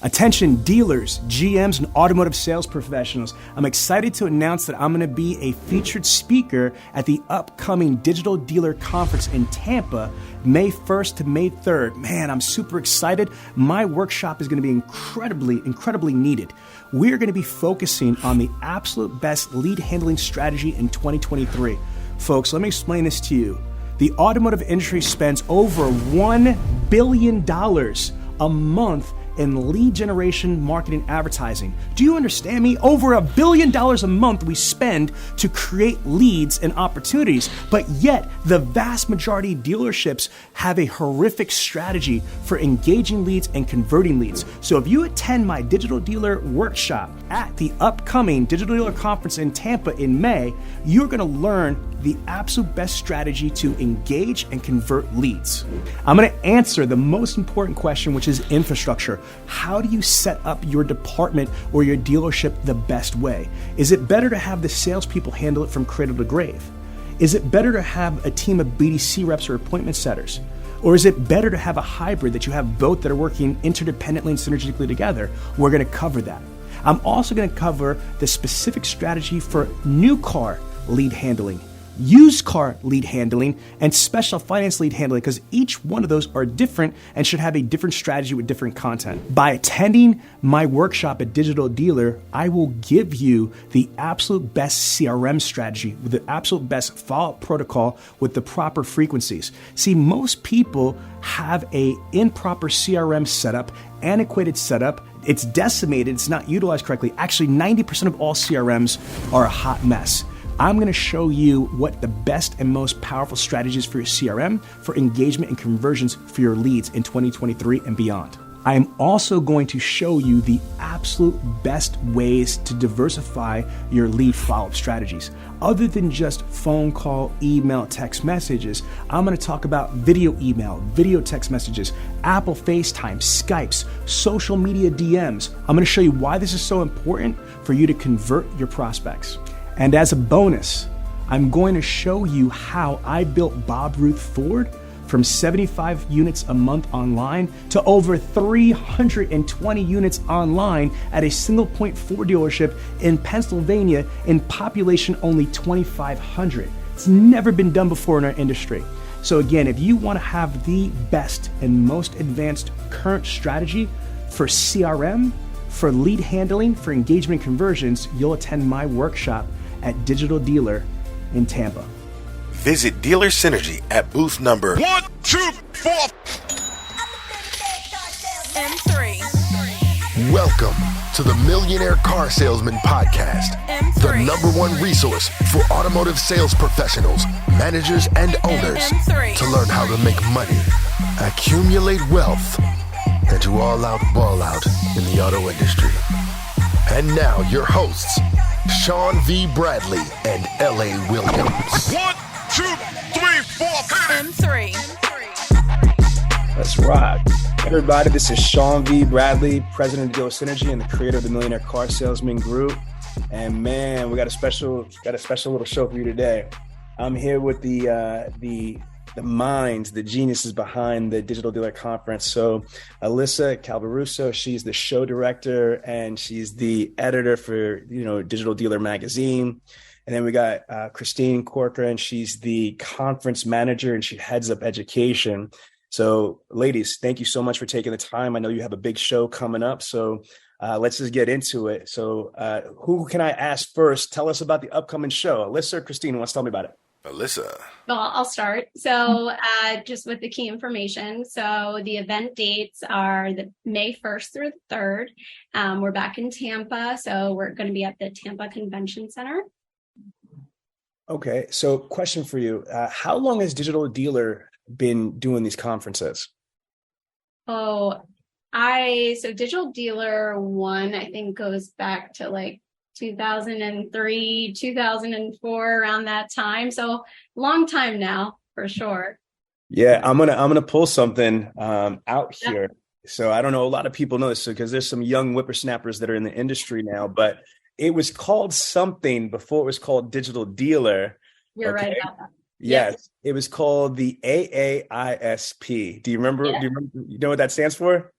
Attention dealers, GMs, and automotive sales professionals. I'm excited to announce that I'm going to be a featured speaker at the upcoming Digital Dealer Conference in Tampa, May 1st to May 3rd. Man, I'm super excited. My workshop is going to be incredibly needed. We're going to be focusing on the absolute best lead handling strategy in 2023. Folks, let me explain this to you. The automotive industry spends over $1 billion a month in lead generation, marketing, advertising. Do you understand me? Over $1 billion a month we spend to create leads and opportunities, but yet the vast majority of dealerships have a horrific strategy for engaging leads and converting leads. So if you attend my Digital Dealer workshop at the upcoming Digital Dealer Conference in Tampa in May, you're gonna learn the absolute best strategy to engage and convert leads. I'm gonna answer the most important question, which is infrastructure. How do you set up your department or your dealership the best way? Is it better to have the salespeople handle it from cradle to grave? Is it better to have a team of BDC reps or appointment setters? Or is it better to have a hybrid that you have both that are working interdependently and synergistically together? We're gonna cover that. I'm also gonna cover the specific strategy for new car lead handling, used car lead handling, and special finance lead handling, because each one of those are different and should have a different strategy with different content. By attending my workshop at Digital Dealer, I will give you the absolute best CRM strategy with the absolute best follow-up protocol with the proper frequencies. See, most people have a improper CRM setup, antiquated setup. It's decimated, it's not utilized correctly. Actually, 90% of all CRMs are a hot mess. I'm going to show you what the best and most powerful strategies for your CRM, for engagement and conversions for your leads in 2023 and beyond. I am also going to show you the absolute best ways to diversify your lead follow-up strategies. Other than just phone call, email, text messages, I'm going to talk about video email, video text messages, Apple FaceTime, Skypes, social media DMs. I'm going to show you why this is so important for you to convert your prospects. And as a bonus, I'm going to show you how I built Bob Ruth Ford from 75 units a month online to over 320 units online at a single point Ford dealership in Pennsylvania in population only 2,500. It's never been done before in our industry. So again, if you want to have the best and most advanced current strategy for CRM, for lead handling, for engagement conversions, you'll attend my workshop at Digital Dealer in Tampa. Visit Dealer Synergy at booth number 124 M3. Welcome to the Millionaire Car Salesman Podcast, M3. the #1 resource for automotive sales professionals, managers, and owners M3. to learn how to make money, accumulate wealth, and to all out ball out in the auto industry. And now your hosts, Sean V. Bradley and L.A. Williams. 1, 2, 3, 4, M3. Let's rock. Everybody, this is Sean V. Bradley, president of Dealer Synergy and the creator of the Millionaire Car Salesman Group. And man, we got a special little show for you today. I'm here with the minds, the geniuses behind the Digital Dealer Conference. So Alyssa Calvaruso, she's the show director and she's the editor for, Digital Dealer Magazine. And then we got Christine Corcoran, she's the conference manager and she heads up education. So ladies, thank you so much for taking the time. I know you have a big show coming up, so let's just get into it. So who can I ask first? Tell us about the upcoming show. Alyssa or Christine, who wants to tell me about it? Alyssa. Well, I'll start. So just with the key information. So the event dates are the May 1st through the 3rd. We're back in Tampa. So we're going to be at the Tampa Convention Center. Okay. So question for you. How long has Digital Dealer been doing these conferences? So Digital Dealer 1, I think goes back to like 2003, 2004, around that time. So long time now, for sure. Yeah, I'm gonna pull something out here. Yep. So I don't know, a lot of people know this because there's some young whippersnappers that are in the industry now, but it was called something before it was called Digital Dealer. You're right about that. Yes, yep. It was called the AAISP. Do you remember? Yeah. Do you know what that stands for?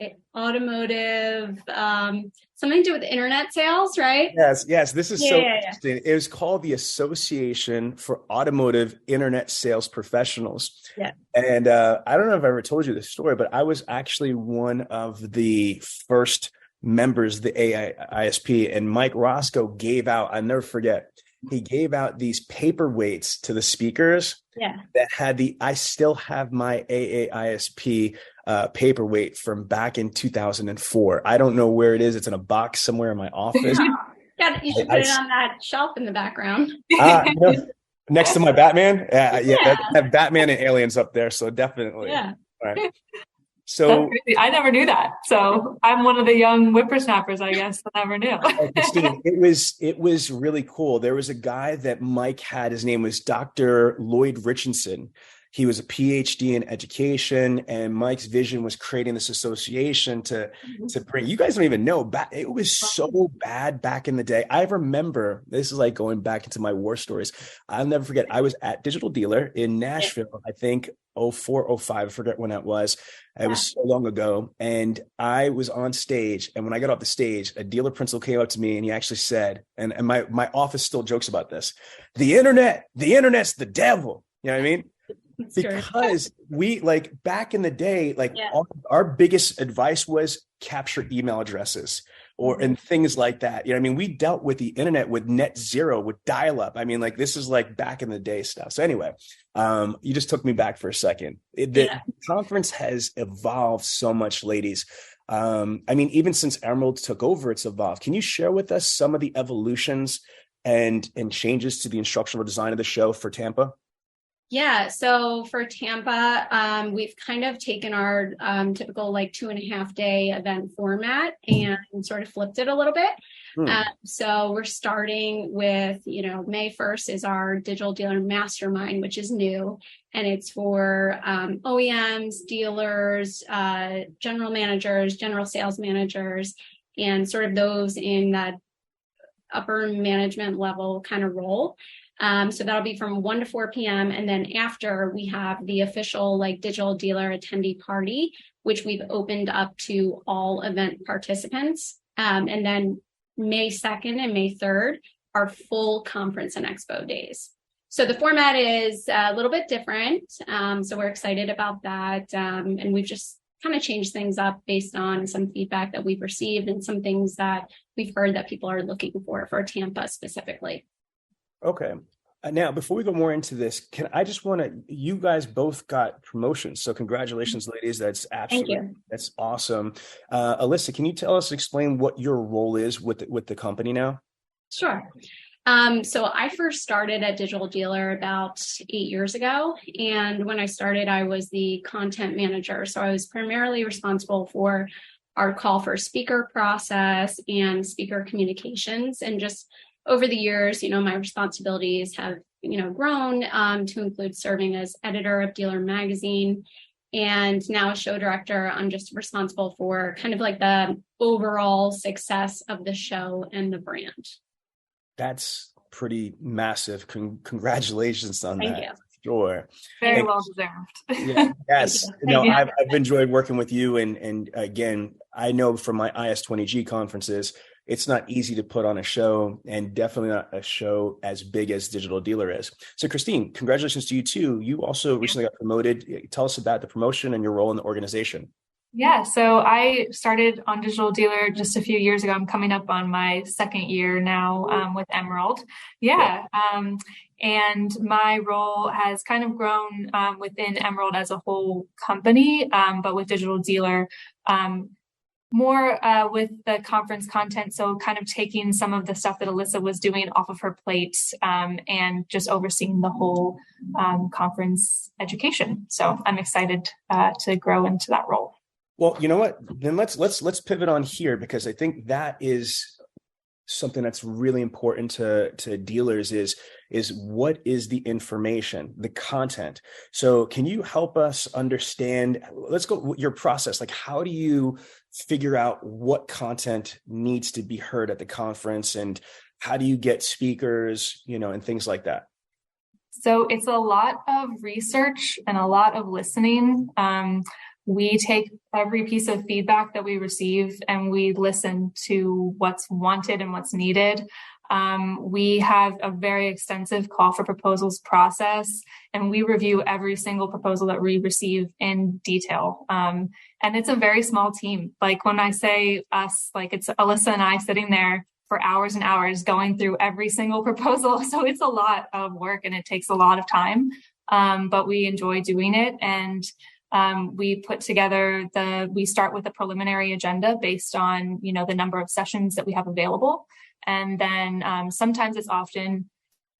It automotive, something to do with internet sales, right? Yes. This is so Yeah. interesting. It was called the Association for Automotive Internet Sales Professionals. Yeah. And I don't know if I ever told you this story, but I was actually one of the first members of the AISP, and Mike Roscoe gave out, I'll never forget, he gave out these paperweights to the speakers that had I still have my AAISP paperweight from back in 2004. I don't know where it is. It's in a box somewhere in my office. Yeah, you should put it on that shelf in the background. Next to my Batman. I have Batman and aliens up there. So definitely. Yeah. All right. So I never knew that. So I'm one of the young whippersnappers, I guess, that never knew. Christine, it was really cool. There was a guy that Mike had. His name was Dr. Lloyd Richardson. He was a PhD in education, and Mike's vision was creating this association to bring. You guys don't even know. It was so bad back in the day. I remember, this is like going back into my war stories. I'll never forget. I was at Digital Dealer in Nashville, I think 04, 05, I forget when that was. It was so long ago. And I was on stage. And when I got off the stage, a dealer principal came up to me and he actually said, and my office still jokes about this, the internet's the devil. You know what I mean? That's because we, like, back in the day, like our biggest advice was capture email addresses and things like that. You know what I mean? We dealt with the internet with net zero, with dial up. I mean, like, this is like back in the day stuff. So anyway, you just took me back for a second. The conference has evolved so much, ladies. I mean, even since Emerald took over, it's evolved. Can you share with us some of the evolutions and changes to the instructional design of the show for Tampa? Yeah, so for Tampa, we've kind of taken our typical like 2.5 day event format and sort of flipped it a little bit. So we're starting with, May 1st is our Digital Dealer Mastermind, which is new. And it's for OEMs, dealers, general managers, general sales managers, and sort of those in that upper management level kind of role. So that'll be from 1 to 4 p.m. And then after, we have the official digital dealer attendee party, which we've opened up to all event participants. And then May 2nd and May 3rd are full conference and expo days. So the format is a little bit different. So we're excited about that. And we've just kind of changed things up based on some feedback that we've received and some things that we've heard that people are looking for Tampa specifically. Okay. Now, before we go more into this, you guys both got promotions. So congratulations, ladies. That's absolutely, that's awesome. Alyssa, can you explain what your role is with the company now? Sure. So I first started at Digital Dealer about 8 years ago. And when I started, I was the content manager. So I was primarily responsible for our call for speaker process and speaker communications. And just over the years, my responsibilities have, grown to include serving as editor of Dealer Magazine. And now as show director, I'm just responsible for kind of like the overall success of the show and the brand. That's pretty massive. Congratulations on that. Thank you. Sure. Very well deserved. Yes. I've enjoyed working with you. And again, I know from my IS20G conferences, it's not easy to put on a show, and definitely not a show as big as Digital Dealer is. So Christine, congratulations to you too. You also recently got promoted. Tell us about the promotion and your role in the organization. Yeah, so I started on Digital Dealer just a few years ago. I'm coming up on my second year now with Emerald. And my role has kind of grown within Emerald as a whole company, but with Digital Dealer, more with the conference content. So kind of taking some of the stuff that Alyssa was doing off of her plate and just overseeing the whole conference education. So I'm excited to grow into that role. Well, you know what? Then let's pivot on here, because I think that is something that's really important to dealers is what is the information, the content. So can you help us understand, let's go with your process. Like, how do you figure out what content needs to be heard at the conference, and how do you get speakers, and things like that? So it's a lot of research and a lot of listening. we take every piece of feedback that we receive and we listen to what's wanted and what's needed. We have a very extensive call for proposals process, and we review every single proposal that we receive in detail. And it's a very small team. Like when I say us, like it's Alyssa and I sitting there for hours and hours going through every single proposal. So it's a lot of work and it takes a lot of time. But we enjoy doing it. And we put together we start with a preliminary agenda based on, the number of sessions that we have available. And then sometimes it's often,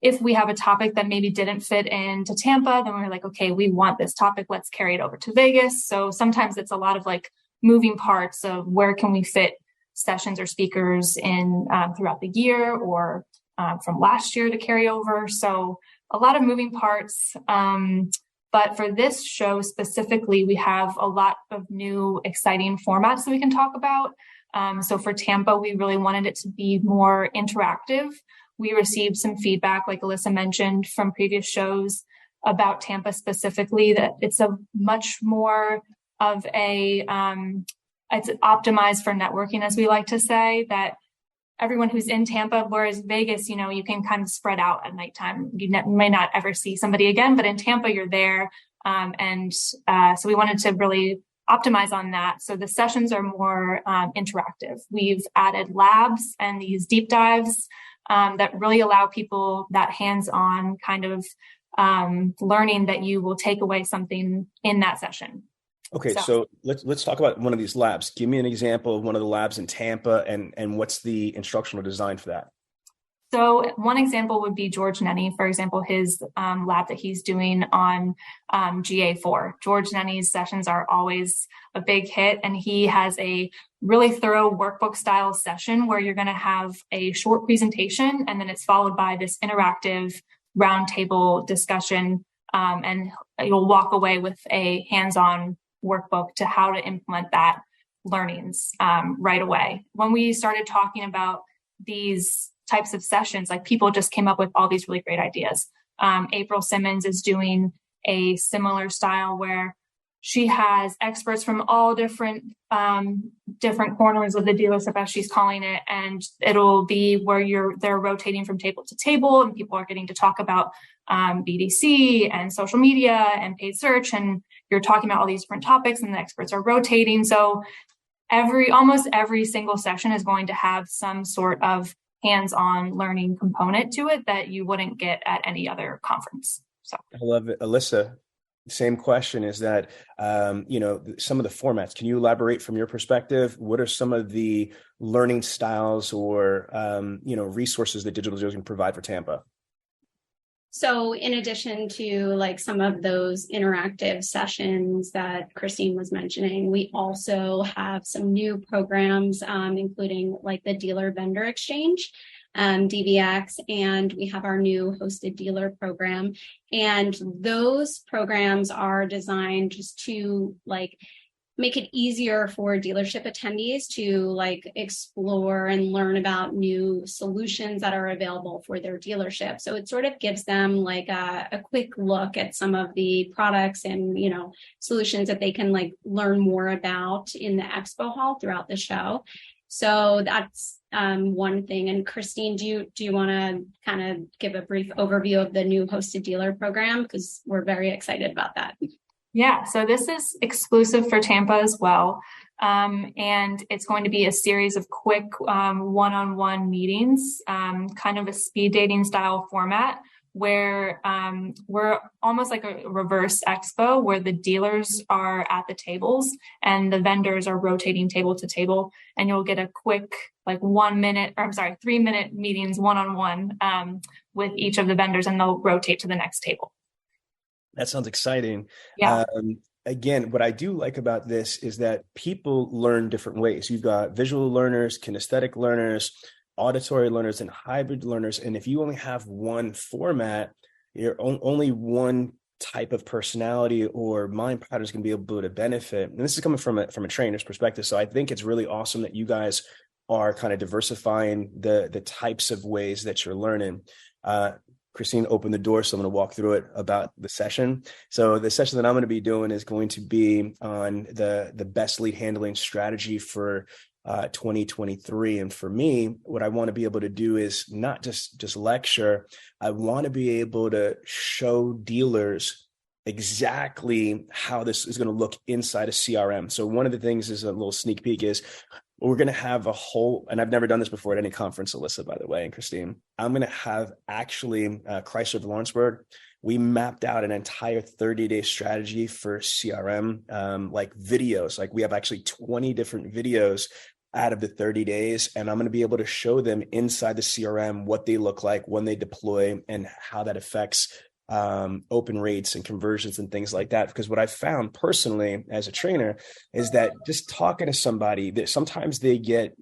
if we have a topic that maybe didn't fit into Tampa, then we're like, okay, we want this topic, let's carry it over to Vegas. So sometimes it's a lot of like moving parts of where can we fit sessions or speakers in throughout the year or from last year to carry over. So a lot of moving parts. But for this show specifically, we have a lot of new exciting formats that we can talk about. So for Tampa, we really wanted it to be more interactive. We received some feedback, like Alyssa mentioned, from previous shows about Tampa specifically, that it's a much more of it's optimized for networking, as we like to say, that everyone who's in Tampa, whereas Vegas, you can kind of spread out at nighttime. You may not ever see somebody again, but in Tampa, you're there. So we wanted to really optimize on that. So the sessions are more interactive. We've added labs and these deep dives that really allow people that hands-on kind of learning that you will take away something in that session. Okay, so let's talk about one of these labs. Give me an example of one of the labs in Tampa and what's the instructional design for that? So one example would be George Nenny, for example, his lab that he's doing on GA4. George Nenny's sessions are always a big hit, and he has a really thorough workbook style session where you're going to have a short presentation, and then it's followed by this interactive roundtable discussion, and you'll walk away with a hands-on workbook to how to implement that learnings right away. When we started talking about these types of sessions, like people just came up with all these really great ideas. April Simmons is doing a similar style where she has experts from all different corners of the dealership, as she's calling it, and it'll be where they're rotating from table to table, and people are getting to talk about BDC and social media and paid search, and you're talking about all these different topics, and the experts are rotating. So almost every single session is going to have some sort of hands-on learning component to it that you wouldn't get at any other conference. So I love it. Alyssa, same question is that, some of the formats, can you elaborate from your perspective? What are some of the learning styles or, resources that Digital Dealers can provide for Tampa? So in addition to like some of those interactive sessions that Christine was mentioning, we also have some new programs, including like the Dealer Vendor Exchange, DVX, and we have our new hosted dealer program. And those programs are designed just to like make it easier for dealership attendees to like explore and learn about new solutions that are available for their dealership. So it sort of gives them like a quick look at some of the products and, solutions that they can like learn more about in the expo hall throughout the show. So that's one thing. And Christine, do you want to kind of give a brief overview of the new hosted dealer program? Because we're very excited about that. Yeah, so this is exclusive for Tampa as well. And it's going to be a series of quick one-on-one meetings, kind of a speed dating style format where we're almost like a reverse expo where the dealers are at the tables and the vendors are rotating table to table, and you'll get a quick like 3-minute meetings one-on-one with each of the vendors, and they'll rotate to the next table. That sounds exciting. Yeah. Again, what I do like about this is that people learn different ways. You've got visual learners, kinesthetic learners, auditory learners, and hybrid learners. And if you only have one format, you're only one type of personality or mind pattern is going to be able to benefit. And this is coming from a trainer's perspective. So I think it's really awesome that you guys are kind of diversifying the types of ways that you're learning. Christine opened the door, so I'm going to walk through it about the session. So the session that I'm going to be doing is going to be on the best lead handling strategy for 2023. And for me, what I want to be able to do is not just lecture. I want to be able to show dealers exactly how this is going to look inside a CRM. So one of the things is a little sneak peek is we're going to have a whole, and I've never done this before at any conference, Alyssa, by the way, and Christine, I'm going to have actually Chrysler of Lawrenceburg. We mapped out an entire 30-day strategy for CRM, like videos, like we have actually 20 different videos out of the 30 days. And I'm going to be able to show them inside the CRM what they look like when they deploy and how that affects open rates and conversions and things like that. Because what I found personally as a trainer is that just talking to somebody, that sometimes they get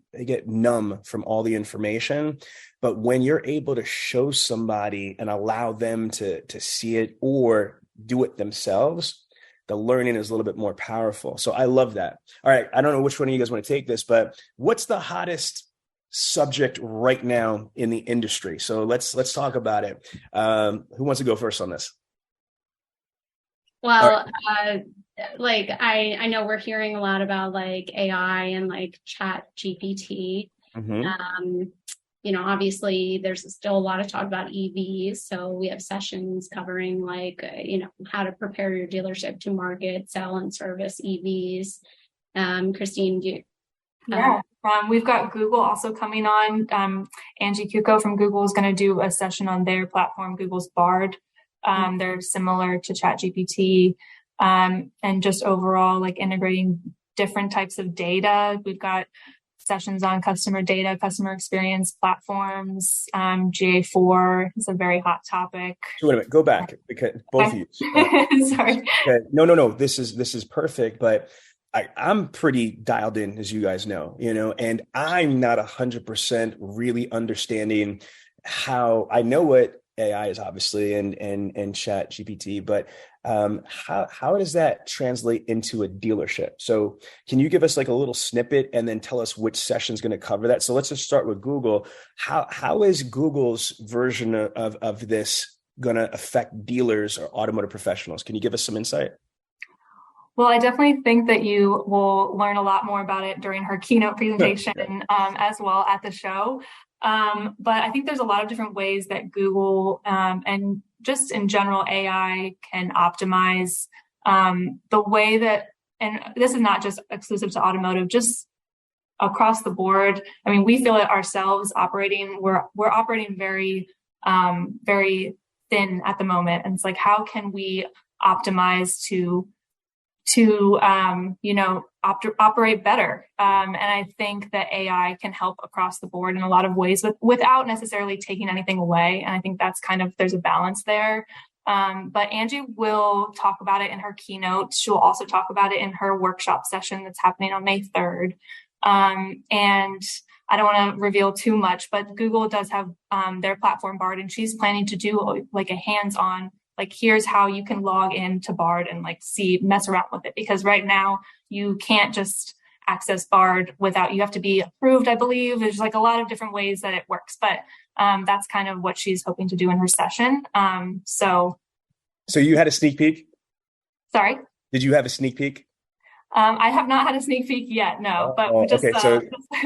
numb from all the information. But when you're able to show somebody and allow them to see it or do it themselves, the learning is a little bit more powerful. So I love that. All right. I don't know which one of you guys want to take this, but what's the hottest subject right now in the industry? So let's talk about it. Who wants to go first on this? Well, like I know we're hearing a lot about like AI and like Chat GPT. Mm-hmm. Obviously there's still a lot of talk about EVs. So we have sessions covering like, how to prepare your dealership to market, sell, and service EVs. Christine, do you? We've got Google also coming on. Angie Kuko from Google is going to do a session on their platform, Google's Bard. They're similar to ChatGPT, and just overall like integrating different types of data. We've got sessions on customer data, customer experience platforms. GA4 is a very hot topic. Wait a minute, go back because both of you. Sorry. Okay. No. This is perfect, but I'm pretty dialed in, as you guys know, and I'm not 100% really understanding how. I know what AI is obviously and Chat GPT, but how does that translate into a dealership? So can you give us like a little snippet and then tell us which session is going to cover that? So let's just start with Google. How is Google's version of this going to affect dealers or automotive professionals? Can you give us some insight? Well, I definitely think that you will learn a lot more about it during her keynote presentation as well at the show. But I think there's a lot of different ways that Google and just in general AI can optimize the way that, and this is not just exclusive to automotive, just across the board. I mean, we feel it ourselves operating. We're operating very, very thin at the moment, and it's like, how can we optimize to operate better. And I think that AI can help across the board in a lot of ways without necessarily taking anything away. And I think that's there's a balance there. But Angie will talk about it in her keynote. She'll also talk about it in her workshop session that's happening on May 3rd. And I don't want to reveal too much, but Google does have their platform Bard, and she's planning to do like a hands-on, like, here's how you can log into Bard and like mess around with it. Because right now you can't just access Bard without, you have to be approved, I believe. There's like a lot of different ways that it works, but that's kind of what she's hoping to do in her session. So you had a sneak peek? Sorry? Did you have a sneak peek? I have not had a sneak peek yet, no, but just a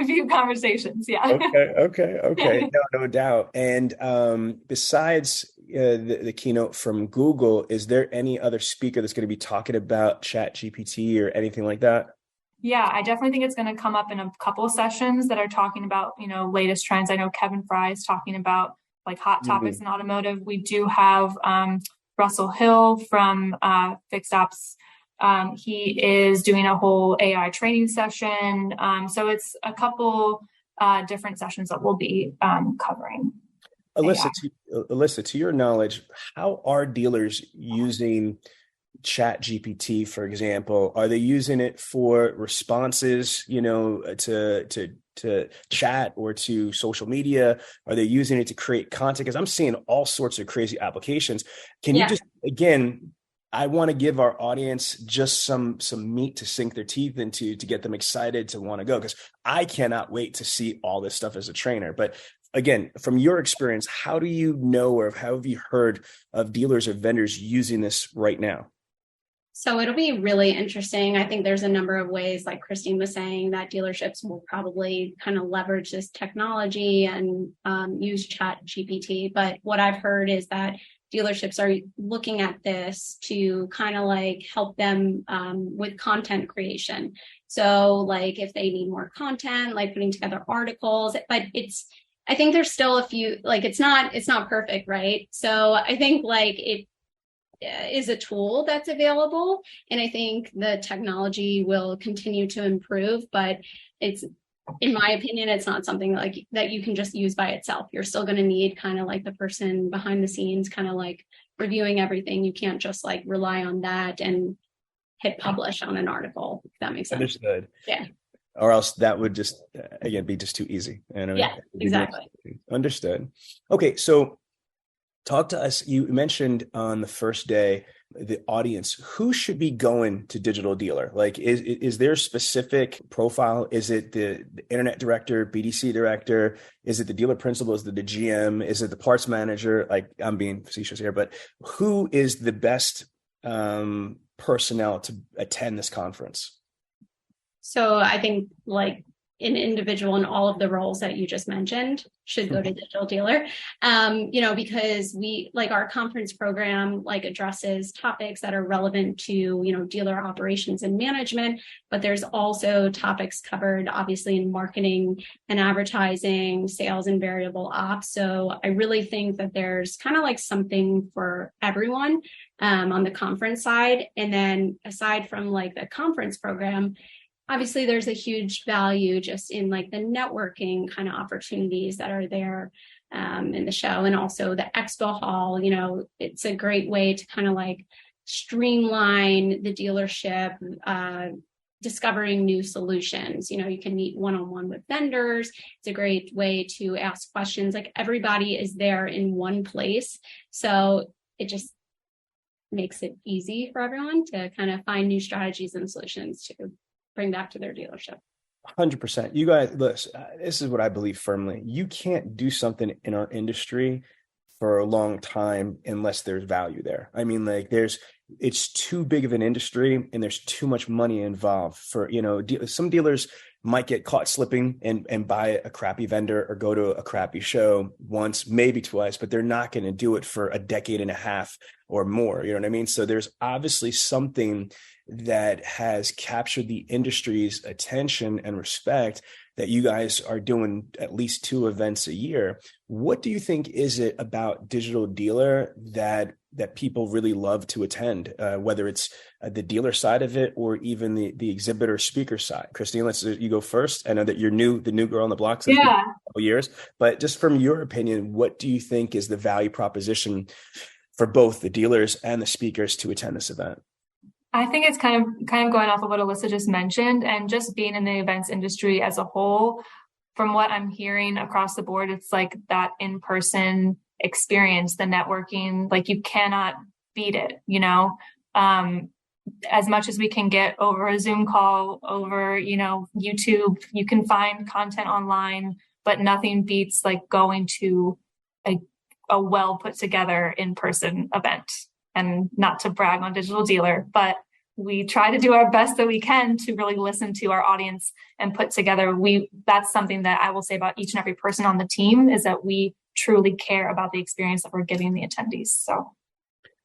few conversations. Yeah. Okay. No doubt. And besides the keynote from Google, is there any other speaker that's going to be talking about Chat GPT or anything like that? Yeah, I definitely think it's going to come up in a couple of sessions that are talking about, latest trends. I know Kevin Fry is talking about like hot topics in automotive. We do have Russell Hill from Fixed Ops. He is doing a whole AI training session. So it's a couple different sessions that we'll be covering. Alyssa, to your knowledge, how are dealers using Chat GPT, for example? Are they using it for responses, to chat or to social media? Are they using it to create content? Because I'm seeing all sorts of crazy applications. Can you just, again, I want to give our audience just some meat to sink their teeth into to get them excited to want to go, because I cannot wait to see all this stuff as a trainer. But again, from your experience, how do you know, or how have you heard of dealers or vendors using this right now? So it'll be really interesting. I think there's a number of ways, like Christine was saying, that dealerships will probably kind of leverage this technology and use Chat GPT. But what I've heard is that dealerships are looking at this to kind of like help them with content creation. So like if they need more content, like putting together articles, but I think there's still a few, like it's not perfect, right? So I think like it is a tool that's available, and I think the technology will continue to improve, but it's, in my opinion, it's not something like that you can just use by itself. You're still going to need kind of like the person behind the scenes kind of like reviewing everything. You can't just like rely on that and hit publish on an article, if that makes sense. Understood. Yeah. Or else that would just, again, be just too easy. Yeah, exactly. Understood. Okay, so talk to us. You mentioned on the first day, the audience, who should be going to Digital Dealer? Like, is there a specific profile? Is it the internet director, BDC director? Is it the dealer principal? Is it the GM? Is it the parts manager? Like, I'm being facetious here, but who is the best personnel to attend this conference? So I think like an individual in all of the roles that you just mentioned should go to Digital Dealer, because we, like, our conference program like addresses topics that are relevant to, dealer operations and management, but there's also topics covered obviously in marketing and advertising, sales, and variable ops. So I really think that there's kind of like something for everyone on the conference side. And then aside from like the conference program, obviously, there's a huge value just in like the networking kind of opportunities that are there in the show, and also the expo hall. It's a great way to kind of like streamline the dealership, discovering new solutions. You can meet one-on-one with vendors. It's a great way to ask questions. Like, everybody is there in one place, so it just makes it easy for everyone to kind of find new strategies and solutions to bring back to their dealership. 100%. You guys, listen, this is what I believe firmly. You can't do something in our industry for a long time unless there's value there. I mean, like, it's too big of an industry and there's too much money involved for, some dealers might get caught slipping and buy a crappy vendor or go to a crappy show once, maybe twice, but they're not going to do it for a decade and a half or more. You know what I mean? So there's obviously something that has captured the industry's attention and respect that you guys are doing at least 2 events a year. What do you think is it about Digital Dealer that people really love to attend, whether it's the dealer side of it or even the exhibitor speaker side? Christine, you go first. I know that you're the new girl on the block since a couple years, but just from your opinion, what do you think is the value proposition for both the dealers and the speakers to attend this event? I think it's kind of going off of what Alyssa just mentioned, and just being in the events industry as a whole. From what I'm hearing across the board, it's like that in-person experience, the networking, like you cannot beat it, as much as we can get over a Zoom call, over, YouTube, you can find content online, but nothing beats like going to a well put together in-person event. And not to brag on Digital Dealer, but we try to do our best that we can to really listen to our audience and put together. That's something that I will say about each and every person on the team, is that we truly care about the experience that we're giving the attendees.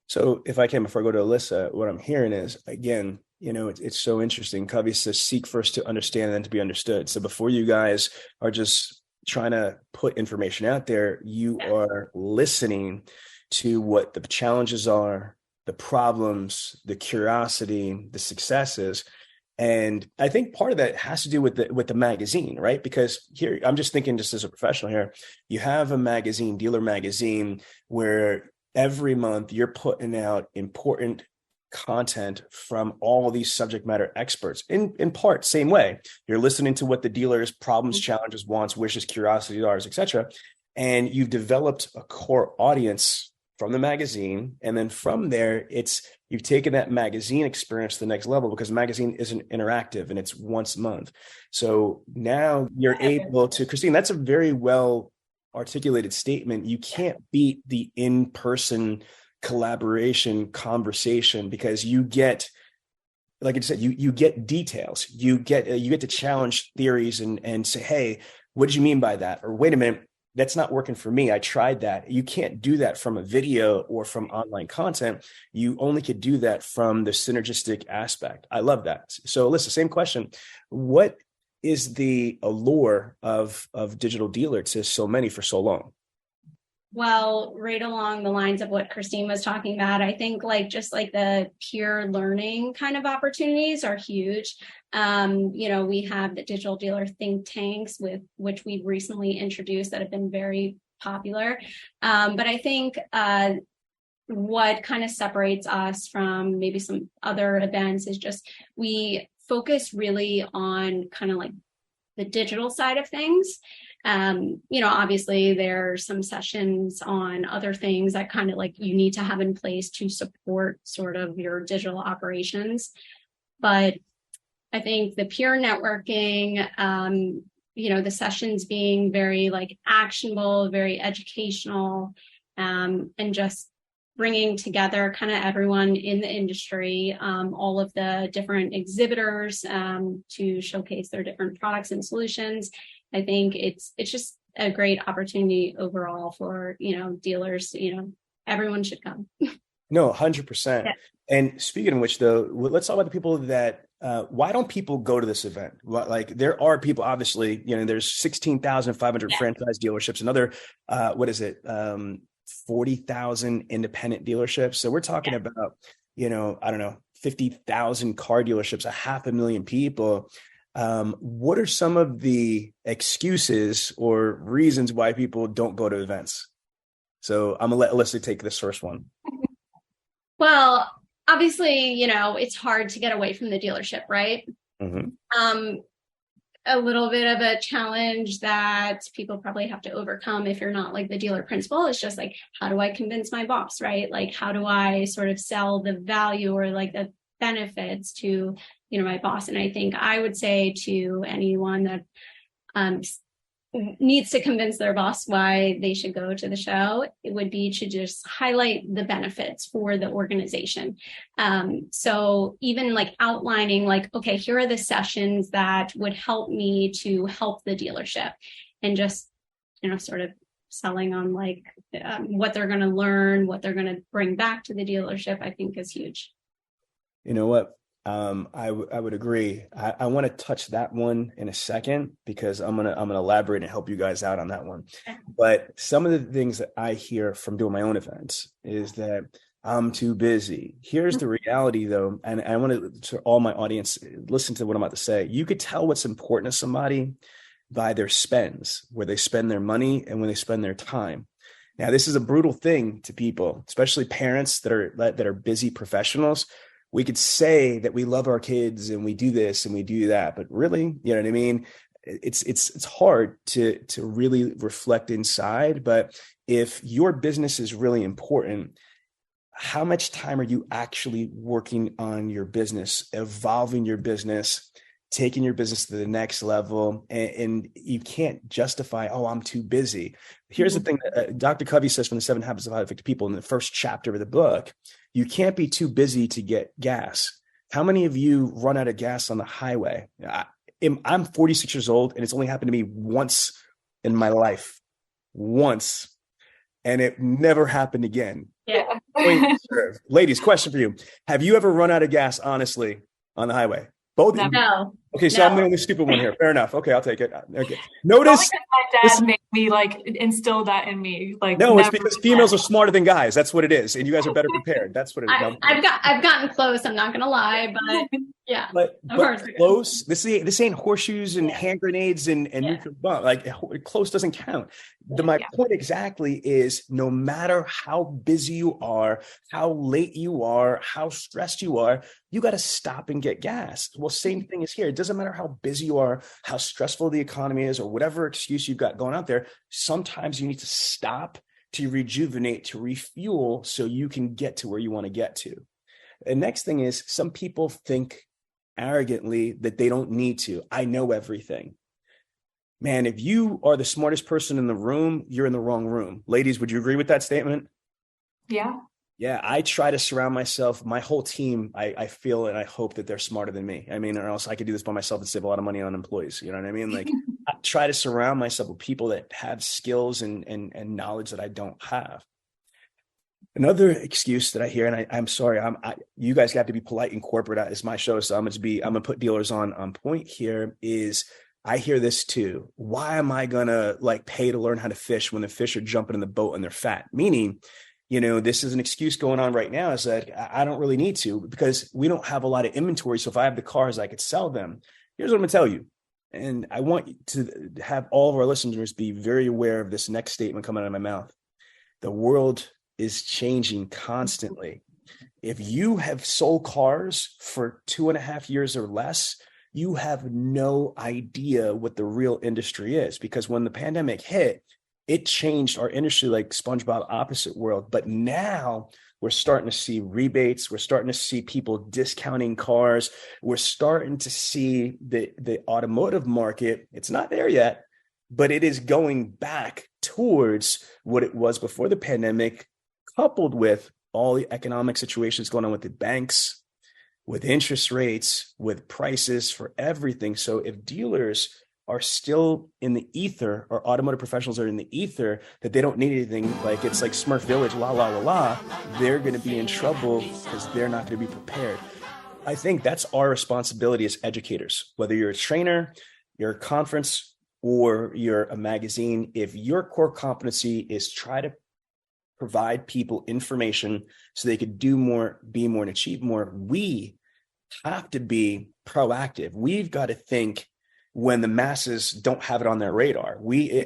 So if I can, before I go to Alyssa, what I'm hearing is, again, it's so interesting. Covey says, seek first to understand and then to be understood. So before you guys are just trying to put information out there, you are listening to what the challenges are, the problems, the curiosity, the successes. And I think part of that has to do with the magazine, right? Because here, I'm just thinking, just as a professional here, you have a magazine, Dealer Magazine, where every month you're putting out important content from all of these subject matter experts. In part, same way, you're listening to what the dealers' problems, challenges, wants, wishes, curiosities are, etc. And you've developed a core audience from the magazine. And then from there, you've taken that magazine experience to the next level, because the magazine isn't interactive and it's once a month. So now you're able to, Christine, that's a very well articulated statement. You can't beat the in-person collaboration conversation, because you get, like I said, you get details, you get to challenge theories and say, hey, what did you mean by that? Or wait a minute, that's not working for me. I tried that. You can't do that from a video or from online content. You only could do that from the synergistic aspect. I love that. So Alyssa, same question. What is the allure of Digital Dealer to so many for so long? Well, right along the lines of what Christine was talking about, I think just the peer learning kind of opportunities are huge. We have the Digital Dealer think tanks, with which we've recently introduced, that have been very popular. But I think what kind of separates us from maybe some other events is just we focus really on kind of like the digital side of things. Obviously there are some sessions on other things that kind of you need to have in place to support sort of your digital operations. But I think the peer networking, the sessions being very actionable, very educational, and just bringing together kind of everyone in the industry, all of the different exhibitors to showcase their different products and solutions. I think it's just a great opportunity overall for, dealers. Everyone should come. No, 100%. Yeah. And speaking of which, though, let's talk about the people that, why don't people go to this event? There are people, obviously, there's 16,500 franchise dealerships, another, 40,000 independent dealerships. So we're talking about, 50,000 car dealerships, 500,000 people. What are some of the excuses or reasons why people don't go to events? So I'm gonna let Alyssa take this first one. Well, obviously, it's hard to get away from the dealership, right? Mm-hmm. A little bit of a challenge that people probably have to overcome if you're not the dealer principal is just how do I convince my boss, right? How do I sort of sell the value or the benefits to, my boss? And I think I would say to anyone that needs to convince their boss why they should go to the show, it would be to just highlight the benefits for the organization. So even outlining okay, here are the sessions that would help me to help the dealership, and just, sort of selling on what they're going to learn, what they're going to bring back to the dealership, I think is huge. You know what? I would agree. I want to touch that one in a second, because I'm gonna elaborate and help you guys out on that one. But some of the things that I hear from doing my own events is that I'm too busy. Here's the reality, though, and I want to all my audience listen to what I'm about to say. You could tell what's important to somebody by their spends, where they spend their money and when they spend their time. Now, this is a brutal thing to people, especially parents that are busy professionals. We could say that we love our kids and we do this and we do that, but really, you know what I mean? It's hard to really reflect inside. But if your business is really important, how much time are you actually working on your business, evolving your business, taking your business to the next level? And you can't justify, oh, I'm too busy. Here's the thing that Dr. Covey says from the 7 Habits of Highly Effective People in the first chapter of the book: you can't be too busy to get gas. How many of you run out of gas on the highway? I'm 46 years old, and it's only happened to me once in my life. Once. And it never happened again. Yeah. Ladies, question for you. Have you ever run out of gas, honestly, on the highway? Both? No. Okay, so I'm the only stupid one here. Fair enough. Okay, I'll take it. Okay. Notice my dad made me instill that in me. No, it's because females are smarter than guys. That's what it is, and you guys are better prepared. That's what it is. I've gotten close. I'm not gonna lie, but yeah, but close. This ain't horseshoes and hand grenades and nuclear bomb. Close doesn't count. My point exactly is, no matter how busy you are, how late you are, how stressed you are, you got to stop and get gas. Well, same thing is here. It doesn't matter how busy you are, how stressful the economy is, or whatever excuse you've got going out there. Sometimes you need to stop to rejuvenate, to refuel, so you can get to where you want to get to. The next thing is, some people think arrogantly that they don't need to. I know everything. Man, if you are the smartest person in the room, you're in the wrong room. Ladies, would you agree with that statement? Yeah. Yeah, I try to surround myself, my whole team, I feel and I hope that they're smarter than me. I mean, or else I could do this by myself and save a lot of money on employees. You know what I mean? Like I try to surround myself with people that have skills and knowledge that I don't have. Another excuse that I hear, and I'm sorry, you guys have to be polite in corporate. It's my show, so I'm gonna put dealers on point here. Is I hear this too. Why am I gonna like pay to learn how to fish when the fish are jumping in the boat and they're fat? Meaning, this is an excuse going on right now is that I don't really need to because we don't have a lot of inventory. So if I have the cars, I could sell them. Here's what I'm gonna tell you. And I want to have all of our listeners be very aware of this next statement coming out of my mouth. The world is changing constantly. If you have sold cars for 2.5 years or less, you have no idea what the real industry is, because when the pandemic hit, it changed our industry like SpongeBob opposite world. But now we're starting to see rebates. We're starting to see people discounting cars. We're starting to see the automotive market. It's not there yet, but it is going back towards what it was before the pandemic, coupled with all the economic situations going on with the banks, with interest rates, with prices for everything. So if dealers are still in the ether, or automotive professionals are in the ether, that they don't need anything, like it's like Smurf Village, la, la, la, la, they're going to be in trouble because they're not going to be prepared. I think that's our responsibility as educators, whether you're a trainer, you're a conference, or you're a magazine. If your core competency is try to provide people information so they could do more, be more, and achieve more, we have to be proactive. We've got to think when the masses don't have it on their radar.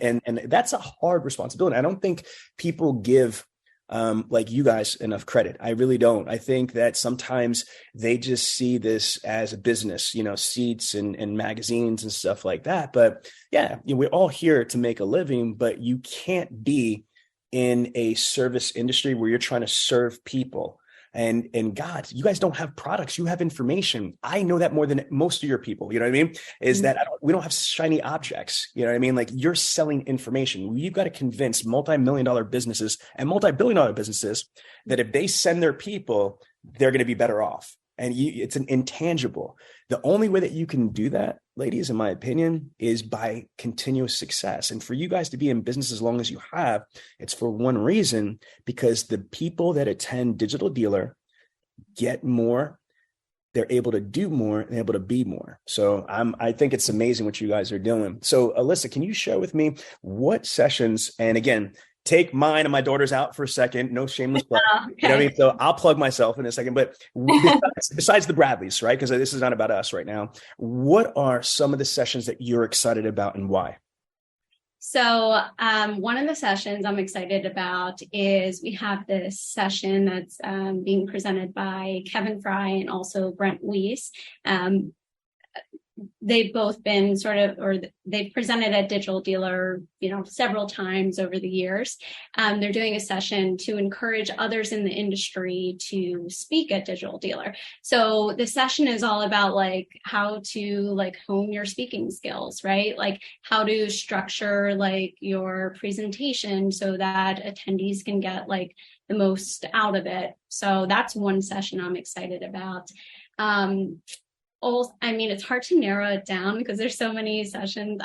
And that's a hard responsibility. I don't think people give like you guys enough credit. I really don't. I think that sometimes they just see this as a business, seats and magazines and stuff like that. But yeah, we're all here to make a living, but you can't be in a service industry where you're trying to serve people. And God, you guys don't have products, you have information. I know that more than most of your people, you know what I mean? Is that we don't have shiny objects, you know what I mean? Like you're selling information. You've got to convince multi-million-dollar businesses and multi-billion-dollar businesses that if they send their people, they're going to be better off. And it's an intangible. The only way that you can do that, ladies, in my opinion, is by continuous success. And for you guys to be in business as long as you have, it's for one reason, because the people that attend Digital Dealer get more, they're able to do more, and able to be more. So I think it's amazing what you guys are doing. So Alyssa, can you share with me what sessions, and again, take mine and my daughters out for a second. No shameless plug. Okay. You know what I mean? So I'll plug myself in a second. But besides the Bradleys, right? Because this is not about us right now. What are some of the sessions that you're excited about and why? So one of the sessions I'm excited about is we have this session that's being presented by Kevin Fry and also Brent Weiss. They've both been they've presented at Digital Dealer, several times over the years. They're doing a session to encourage others in the industry to speak at Digital Dealer. So the session is all about like how to like hone your speaking skills, right? Like how to structure like your presentation so that attendees can get like the most out of it. So that's one session I'm excited about. It's hard to narrow it down because there's so many sessions.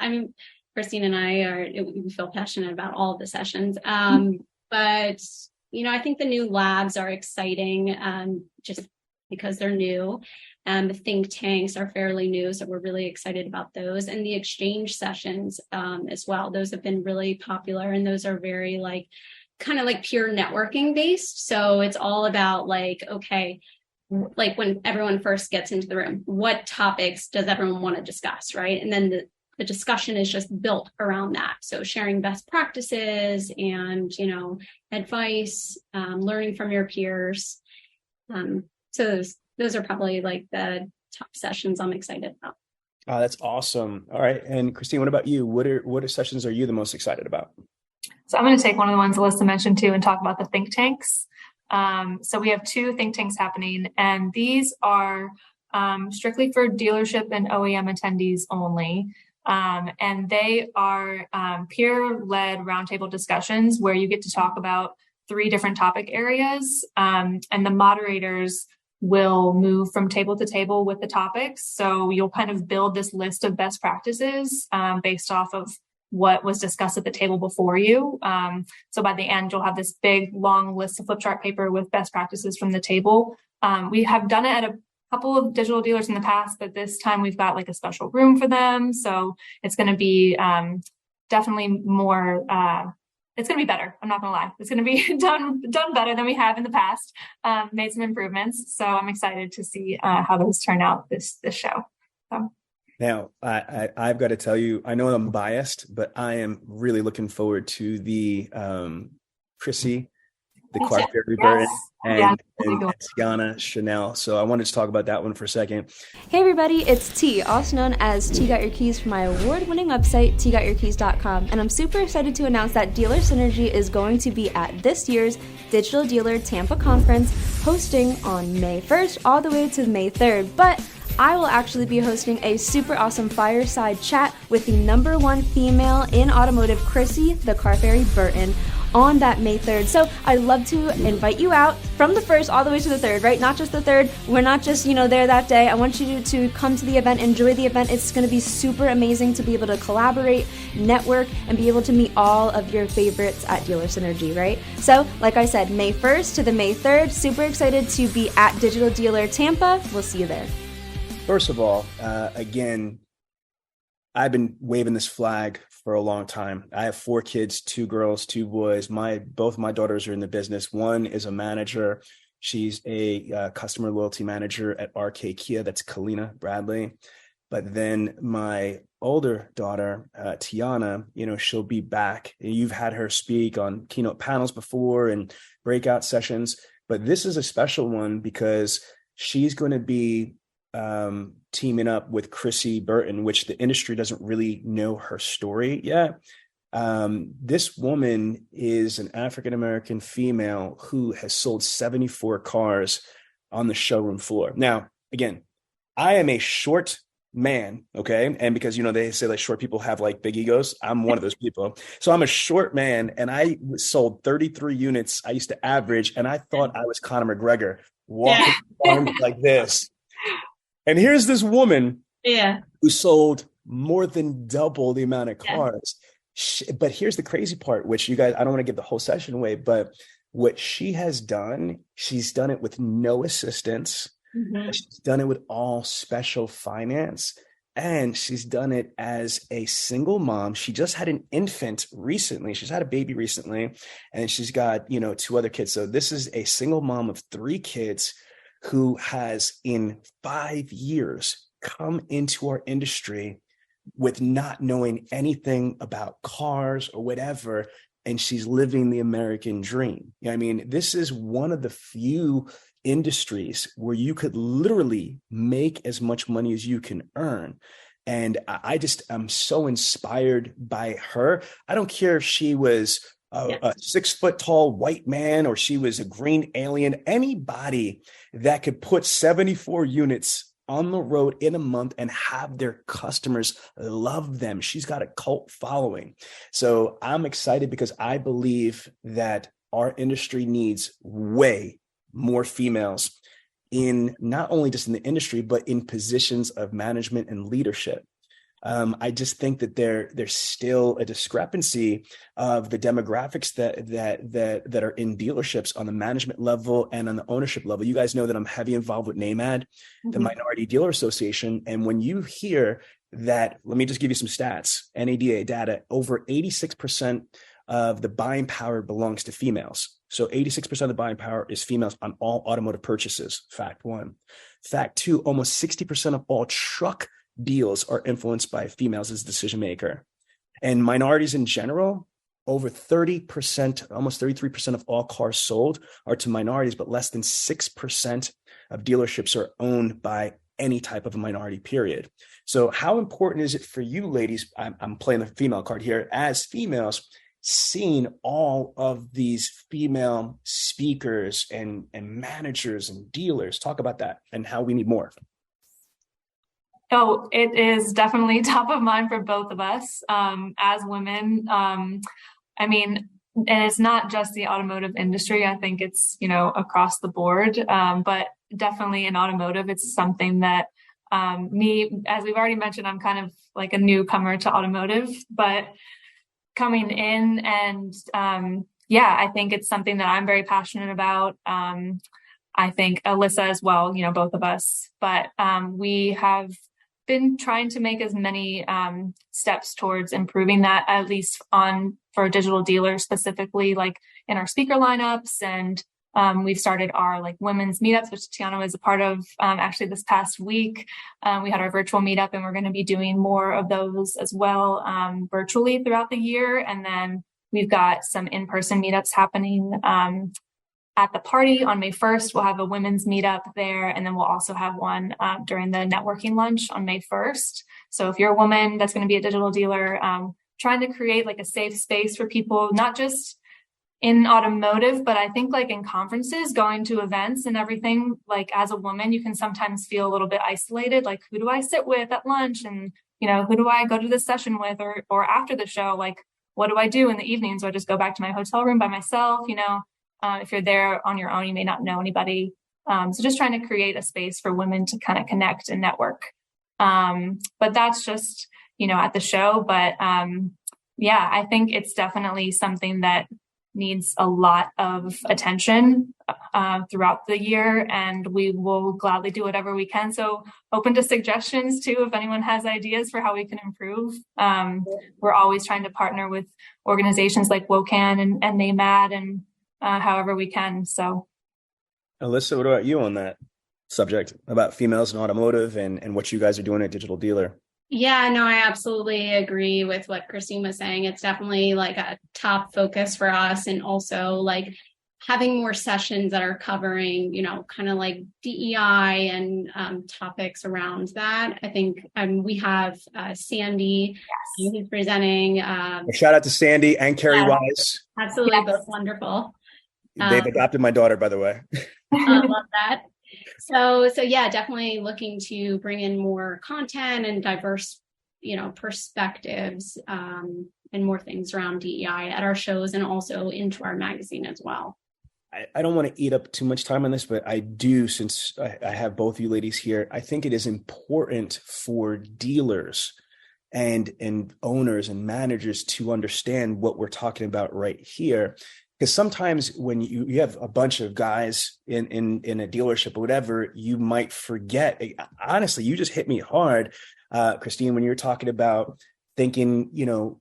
Christine and I we feel passionate about all of the sessions. But, I think the new labs are exciting just because they're new. The think tanks are fairly new, so we're really excited about those. And the exchange sessions as well. Those have been really popular, and those are very kind of like pure networking based. So it's all about okay, like when everyone first gets into the room, what topics does everyone want to discuss, right? And then the discussion is just built around that. So sharing best practices and, advice, learning from your peers. So those are probably like the top sessions I'm excited about. Oh, that's awesome. All right. And Christine, what about you? What sessions are you the most excited about? So I'm going to take one of the ones Alyssa mentioned too and talk about the think tanks. So we have 2 think tanks happening, and these are strictly for dealership and OEM attendees only. And they are peer-led roundtable discussions where you get to talk about 3 different topic areas, and the moderators will move from table to table with the topics. So you'll kind of build this list of best practices based off of what was discussed at the table before you. So by the end, you'll have this big, long list of flip chart paper with best practices from the table. We have done it at a couple of digital dealers in the past, but this time we've got like a special room for them. So it's going to be definitely more, it's going to be better. I'm not going to lie. It's going to be done better than we have in the past, made some improvements. So I'm excited to see how those turn out this show. So. Now, I've got to tell you, I know I'm biased, but I am really looking forward to the Chrissy, the Clark Berry Burton, and Tiana Chanel. So I wanted to talk about that one for a second. Hey everybody, it's T, also known as T Got Your Keys from my award-winning website, tgotyourkeys.com. And I'm super excited to announce that Dealer Synergy is going to be at this year's Digital Dealer Tampa Conference, hosting on May 1st all the way to May 3rd. But I will actually be hosting a super awesome fireside chat with the #1 female in automotive, Chrissy, the Car Fairy Burton, on that May 3rd. So I'd love to invite you out from the 1st all the way to the 3rd, right? Not just the 3rd. We're not just, there that day. I want you to come to the event, enjoy the event. It's going to be super amazing to be able to collaborate, network, and be able to meet all of your favorites at Dealer Synergy, right? So, like I said, May 1st to the May 3rd. Super excited to be at Digital Dealer Tampa. We'll see you there. First of all, again, I've been waving this flag for a long time. I have 4 kids, 2 girls, 2 boys. Both my daughters are in the business. One is a manager. She's a customer loyalty manager at RK Kia. That's Kalina Bradley. But then my older daughter, Tiana, she'll be back. You've had her speak on keynote panels before and breakout sessions. But this is a special one because she's going to be teaming up with Chrissy Burton, which the industry doesn't really know her story yet. This woman is an African-American female who has sold 74 cars on the showroom floor. Now, again, I am a short man, okay? And because, they say like short people have like big egos, I'm one of those people. So I'm a short man and I sold 33 units. I used to average, and I thought I was Conor McGregor walking arms like this. And here's this woman who sold more than double the amount of cars. But here's the crazy part, which you guys, I don't want to give the whole session away, but what she has done, she's done it with no assistance. Mm-hmm. She's done it with all special finance. And she's done it as a single mom. She just had an infant recently. She's had a baby recently. And she's got, 2 other kids. So this is a single mom of 3 kids who has in 5 years come into our industry with not knowing anything about cars or whatever, and she's living the American dream. This is one of the few industries where you could literally make as much money as you can earn. And I'm so inspired by her. I don't care if she was a 6 foot tall white man, or she was a green alien, anybody that could put 74 units on the road in a month and have their customers love them. She's got a cult following. So I'm excited because I believe that our industry needs way more females in not only just in the industry, but in positions of management and leadership. I just think that there's still a discrepancy of the demographics that are in dealerships on the management level and on the ownership level. You guys know that I'm heavy involved with NAMAD, the Minority Dealer Association. And when you hear that, let me just give you some stats, NADA data, over 86% of the buying power belongs to females. So 86% of the buying power is females on all automotive purchases. Fact 1. Fact 2, almost 60% of all truck deals are influenced by females as decision maker. And minorities in general, over 30%, almost 33% of all cars sold are to minorities, but less than 6% of dealerships are owned by any type of a minority, period. So how important is it for you ladies, I'm playing the female card here, as females, seeing all of these female speakers and managers and dealers? Talk about that and how we need more. Oh, it is definitely top of mind for both of us as women. I mean, and it's not just the automotive industry. I think it's, across the board. But definitely in automotive, it's something that me, as we've already mentioned, I'm kind of like a newcomer to automotive, but coming in and yeah, I think it's something that I'm very passionate about. I think Alyssa as well, both of us, but we have been trying to make as many steps towards improving that, at least for digital dealers specifically, like in our speaker lineups. And we've started our like women's meetups, which Tiana was a part of actually this past week. We had our virtual meetup, and we're going to be doing more of those as well virtually throughout the year. And then we've got some in-person meetups happening at the party on May 1st. We'll have a women's meetup there, and then we'll also have one during the networking lunch on May 1st. So if you're a woman that's going to be a digital dealer, trying to create like a safe space for people, not just in automotive, but I think like in conferences, going to events and everything, like as a woman, you can sometimes feel a little bit isolated. Like, who do I sit with at lunch? And, who do I go to this session with or after the show? Like, what do I do in the evenings? Do I just go back to my hotel room by myself? If you're there on your own, you may not know anybody. So just trying to create a space for women to kind of connect and network. But that's just, at the show. But yeah, I think it's definitely something that needs a lot of attention throughout the year, and we will gladly do whatever we can. So open to suggestions too, if anyone has ideas for how we can improve. We're always trying to partner with organizations like WOCAN and NAMAD and however we can. So Alyssa, what about you on that subject about females in automotive and what you guys are doing at Digital Dealer? Yeah, no, I absolutely agree with what Christine was saying. It's definitely like a top focus for us, and also like having more sessions that are covering, kind of like DEI and topics around that. I think we have Sandy, yes, who's presenting. Shout out to Sandy and Carrie Wise. Absolutely, yes. Both wonderful. They've adopted my daughter, by the way. I love that. So yeah, definitely looking to bring in more content and diverse, perspectives and more things around DEI at our shows and also into our magazine as well. I don't want to eat up too much time on this, but I do, since I have both of you ladies here, I think it is important for dealers and owners and managers to understand what we're talking about right here. Because sometimes when you have a bunch of guys in a dealership or whatever, you might forget. Honestly, you just hit me hard, Christine, when you're talking about thinking,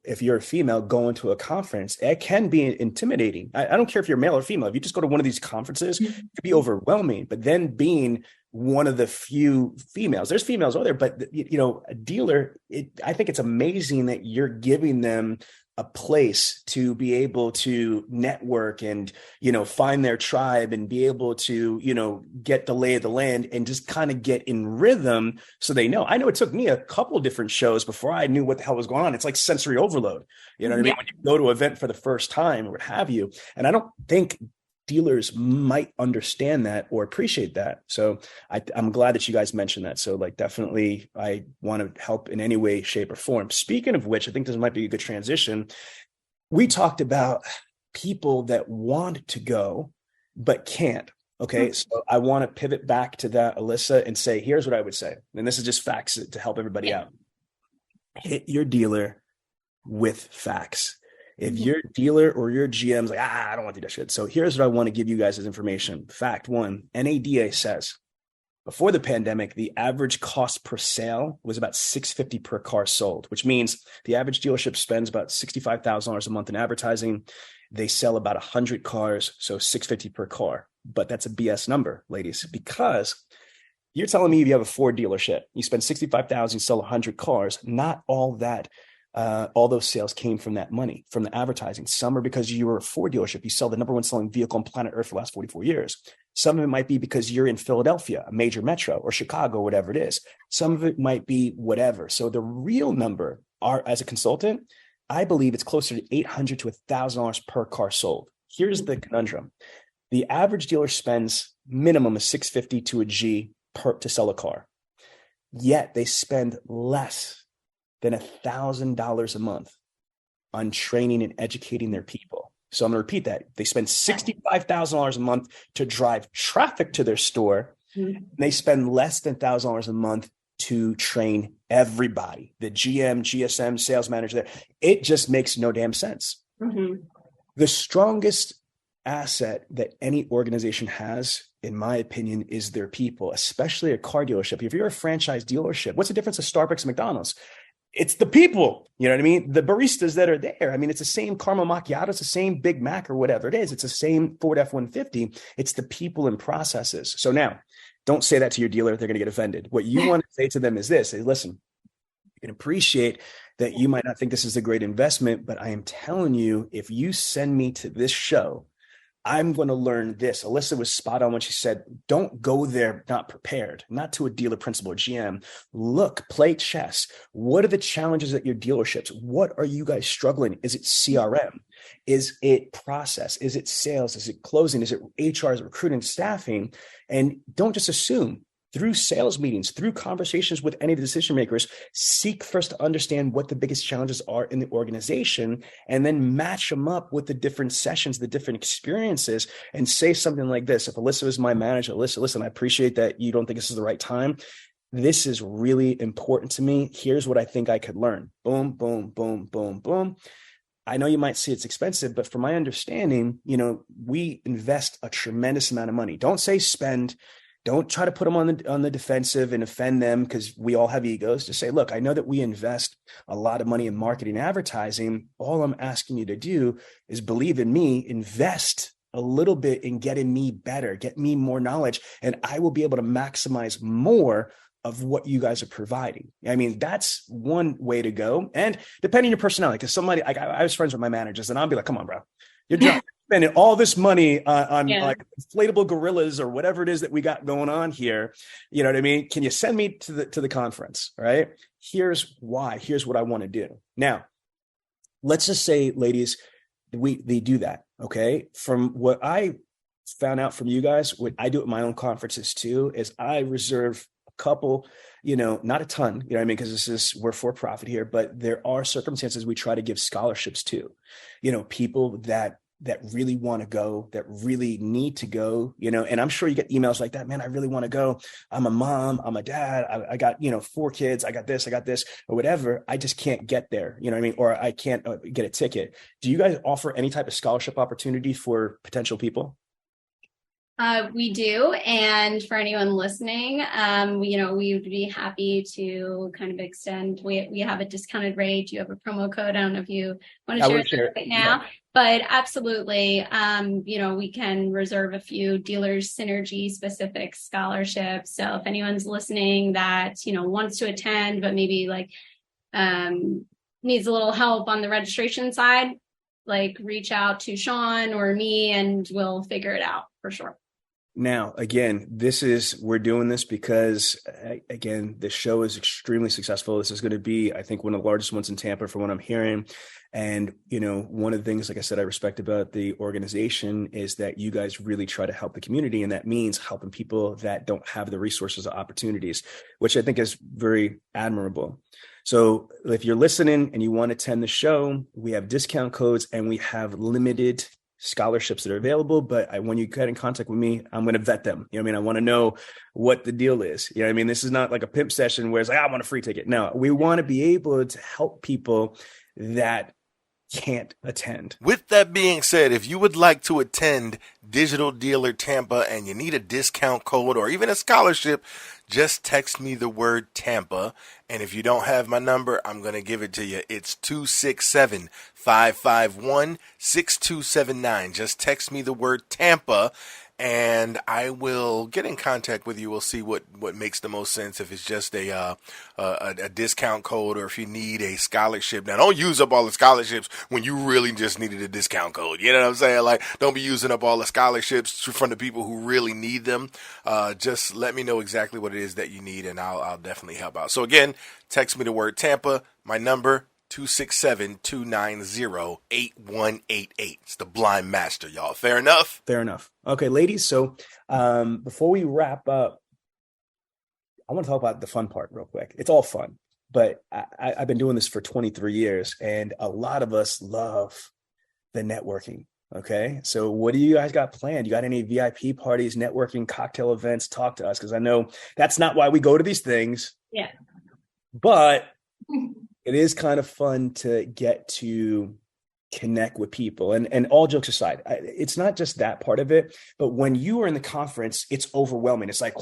if you're a female going to a conference, it can be intimidating. I don't care if you're male or female. If you just go to one of these conferences, it could be overwhelming. But then being one of the few females, there's females out there, but a dealer, I think it's amazing that you're giving them a place to be able to network and, find their tribe and be able to, get the lay of the land and just kind of get in rhythm so they know. I know it took me a couple different shows before I knew what the hell was going on. It's like sensory overload. You know what I mean? When you go to an event for the first time or what have you. And I don't think dealers might understand that or appreciate that. So I'm glad that you guys mentioned that. So definitely I want to help in any way, shape or form. Speaking of which, I think this might be a good transition. We talked about people that want to go, but can't. Okay. So I want to pivot back to that, Alyssa, and say, here's what I would say. And this is just facts to help everybody out. Hit your dealer with facts. If your dealer or your GM's like, I don't want to do that shit. So here's what I want to give you guys as information. Fact one, NADA says before the pandemic, the average cost per sale was about $650 per car sold, which means the average dealership spends about $65,000 a month in advertising. They sell about 100 cars, so $650 per car. But that's a BS number, ladies, because you're telling me if you have a Ford dealership, you spend $65,000, you sell 100 cars, not all that. All those sales came from that money, from the advertising. Some are because you were a Ford dealership. You sell the number one selling vehicle on planet Earth for the last 44 years. Some of it might be because you're in Philadelphia, a major metro, or Chicago, whatever it is. Some of it might be whatever. So the real number as a consultant, I believe it's closer to $800 to $1,000 per car sold. Here's the conundrum. The average dealer spends minimum of $650 to $1,000 to sell a car. yet they spend less than $1,000 a month on training and educating their people. So I'm going to repeat that. They spend $65,000 a month to drive traffic to their store. And they spend less than $1,000 a month to train everybody, the GM, GSM, sales manager. It just makes no damn sense. The strongest asset that any organization has, in my opinion, is their people, especially a car dealership. If you're a franchise dealership, what's the difference of Starbucks and McDonald's? It's the people, you know what I mean? The baristas that are there. I mean, it's the same caramel macchiato, it's the same Big Mac or whatever it is. It's the same Ford F-150. It's the people and processes. So now, don't say that to your dealer. They're going to get offended. What you want to say to them is this: hey, listen, you can appreciate that you might not think this is a great investment, but I am telling you, if you send me to this show, I'm going to learn this. Alyssa was spot on when she said, don't go there not prepared, not to a dealer principal or GM. Look, play chess. What are the challenges at your dealerships? What are you guys struggling? Is it CRM? Is it process? Is it sales? Is it closing? Is it HR? Is it recruiting, staffing? And don't just assume. Through sales meetings, through conversations with any of the decision makers, seek first to understand what the biggest challenges are in the organization, and then match them up with the different sessions, the different experiences, and say something like this. If Alyssa is my manager, Alyssa, listen, I appreciate that you don't think this is the right time. This is really important to me. Here's what I think I could learn. Boom, boom, boom, boom, boom. I know you might see it's expensive, but from my understanding, we invest a tremendous amount of money. Don't say spend. Don't try to put them on the defensive and offend them, because we all have egos. Just say, look, I know that we invest a lot of money in marketing and advertising. All I'm asking you to do is believe in me, invest a little bit in getting me better, get me more knowledge, and I will be able to maximize more of what you guys are providing. I mean, that's one way to go. And depending on your personality, because somebody, I was friends with my managers, and I'll be like, come on, bro, you're spending all this money on like inflatable gorillas or whatever it is that we got going on here. You know what I mean? Can you send me to the conference? All right. Here's why. Here's what I want to do. Now, let's just say, ladies, they do that. Okay. From what I found out from you guys, what I do at my own conferences too, is I reserve a couple, not a ton, you know what I mean? Because we're for profit here, but there are circumstances we try to give scholarships to, people that really want to go, that really need to go, and I'm sure you get emails like that, man, I really want to go. I'm a mom, I'm a dad, I got, 4 kids, I got this, or whatever. I just can't get there, you know what I mean? Or I can't get a ticket. Do you guys offer any type of scholarship opportunity for potential people? We do. And for anyone listening, we would be happy to kind of extend. We have a discounted rate. You have a promo code. I don't know if you want to share it right now, but absolutely. We can reserve a few dealers synergy specific scholarships. So if anyone's listening that, wants to attend, but maybe needs a little help on the registration side, reach out to Sean or me and we'll figure it out for sure. Now, again, we're doing this because, again, the show is extremely successful. This is going to be, I think, one of the largest ones in Tampa from what I'm hearing. And, one of the things, like I said, I respect about the organization is that you guys really try to help the community. And that means helping people that don't have the resources or opportunities, which I think is very admirable. So if you're listening and you want to attend the show, we have discount codes and we have limited scholarships that are available, but when you get in contact with me, I'm going to vet them. You know what I mean? I want to know what the deal is. You know what I mean? This is not like a pimp session where it's like, I want a free ticket. No, we want to be able to help people that can't attend. With that being said, if you would like to attend Digital Dealer Tampa and you need a discount code or even a scholarship, just text me the word Tampa. And if you don't have my number, I'm going to give it to you. It's 267-551-6279. Just text me the word Tampa and I will get in contact with you. We'll see what makes the most sense, if it's just a discount code or if you need a scholarship. Now, don't use up all the scholarships when you really just needed a discount code. You know what I'm saying? Don't be using up all the scholarships from the people who really need them. Just let me know exactly what it is that you need, and I'll definitely help out. So again, text me the word Tampa. My number, 267-290-8188. It's the Blind Master, y'all. Fair enough? Fair enough. Okay, ladies. So before we wrap up, I want to talk about the fun part real quick. It's all fun, but I've been doing this for 23 years, and a lot of us love the networking. Okay. So what do you guys got planned? You got any VIP parties, networking, cocktail events? Talk to us, because I know that's not why we go to these things. Yeah. But it is kind of fun to get to connect with people. And all jokes aside, it's not just that part of it, but when you are in the conference, it's overwhelming. It's like,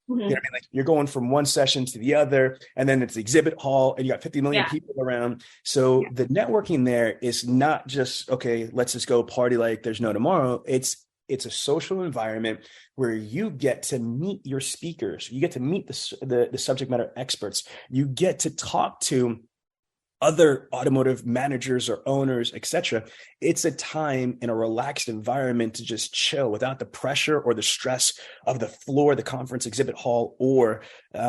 you know what I mean? Like you're going from one session to the other, and then it's the exhibit hall, and you got 50 million people around. So the networking there is not just, okay, let's just go party like there's no tomorrow. It's a social environment where you get to meet your speakers. You get to meet the subject matter experts. You get to talk to other automotive managers or owners, etc. It's a time in a relaxed environment to just chill without the pressure or the stress of the floor, the conference exhibit hall, or, you